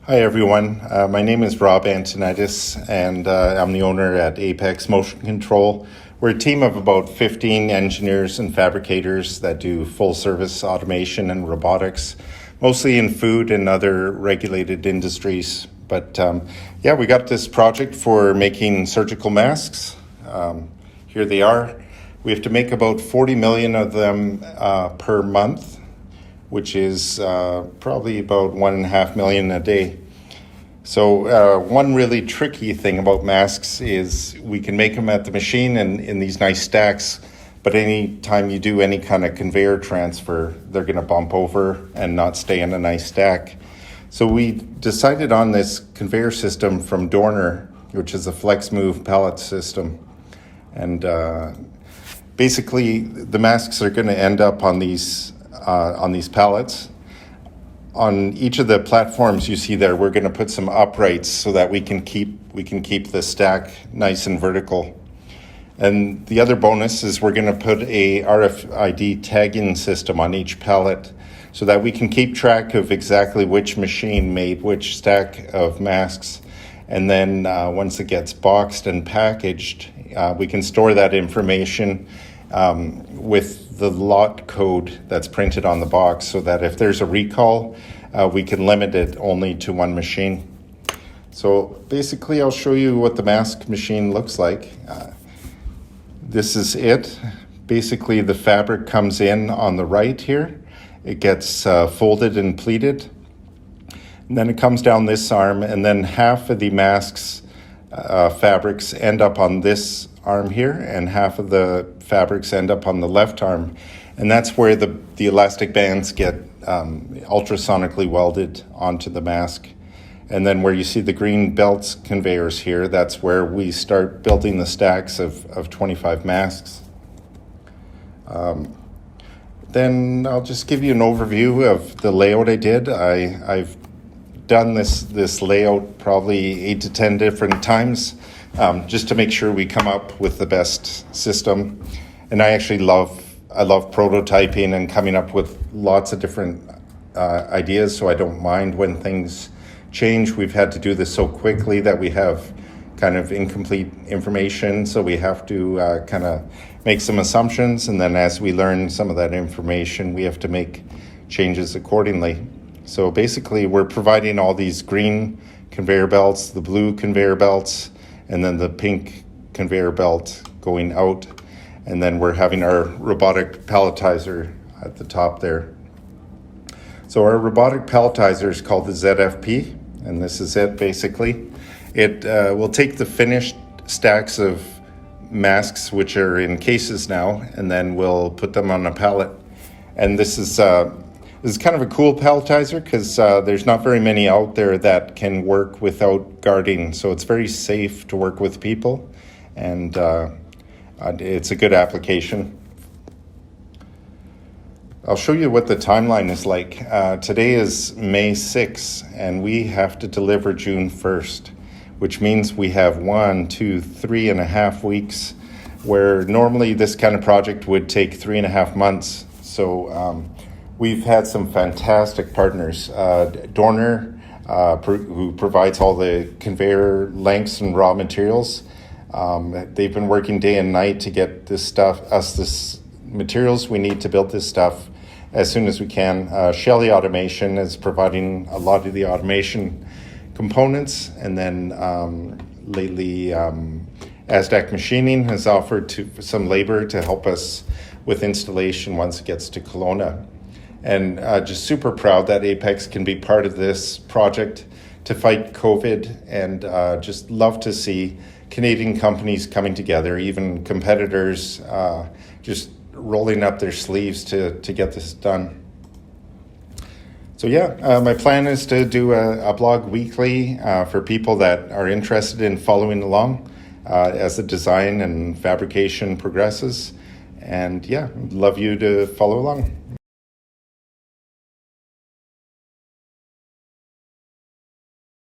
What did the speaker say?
Hi everyone, my name is Rob Antonides and I'm the owner at Apex Motion Control. We're a team of about 15 engineers and fabricators that do full service automation and robotics, mostly in food and other regulated industries. But we got this project for making surgical masks. Here they are. We have to make about 40 million of them per month, which is probably about 1.5 million a day. So one really tricky thing about masks is we can make them at the machine and in these nice stacks, but any time you do any kind of conveyor transfer, they're going to bump over and not stay in a nice stack. So we decided on this conveyor system from Dorner, which is a flex move pallet system. And basically the masks are going to end up on these pallets. On each of the platforms you see there, we're going to put some uprights so that we can keep the stack nice and vertical. And the other bonus is we're going to put a RFID tagging system on each pallet so that we can keep track of exactly which machine made which stack of masks. And then once it gets boxed and packaged, we can store that information with the lot code that's printed on the box so that if there's a recall, we can limit it only to one machine. So basically I'll show you what the mask machine looks like. This is it. Basically the fabric comes in on the right here. It gets folded and pleated. And then it comes down this arm, and then half of the masks fabrics end up on this arm here, and half of the fabrics end up on the left arm. And that's where the elastic bands get ultrasonically welded onto the mask. And then where you see the green belts conveyors here, that's where we start building the stacks of 25 masks. Then I'll just give you an overview of the layout I did. I've done this layout probably 8 to 10 different times just to make sure we come up with the best system. And I love prototyping and coming up with lots of different ideas, so I don't mind when things change. We've had to do this so quickly that we have kind of incomplete information, so we have to kind of make some assumptions, and then as we learn some of that information, we have to make changes accordingly. So basically we're providing all these green conveyor belts, the blue conveyor belts, and then the pink conveyor belt going out. And then we're having our robotic palletizer at the top there. So our robotic palletizer is called the ZFP, and this is it basically. It will take the finished stacks of masks, which are in cases now, and then we'll put them on a pallet. And this is kind of a cool palletizer because there's not very many out there that can work without guarding. So it's very safe to work with people, and it's a good application. I'll show you what the timeline is like. Today is May 6th, and we have to deliver June 1st, which means we have 3.5 weeks, where normally this kind of project would take 3.5 months. So we've had some fantastic partners. Dorner, who provides all the conveyor lengths and raw materials. They've been working day and night to get this materials we need to build this stuff as soon as we can. Shelly Automation is providing a lot of the automation components, and then lately Aztec Machining has offered some labor to help us with installation once it gets to Kelowna. And just super proud that Apex can be part of this project to fight COVID, and just love to see Canadian companies coming together, even competitors just rolling up their sleeves to get this done. So my plan is to do a blog weekly for people that are interested in following along as the design and fabrication progresses. And love you to follow along.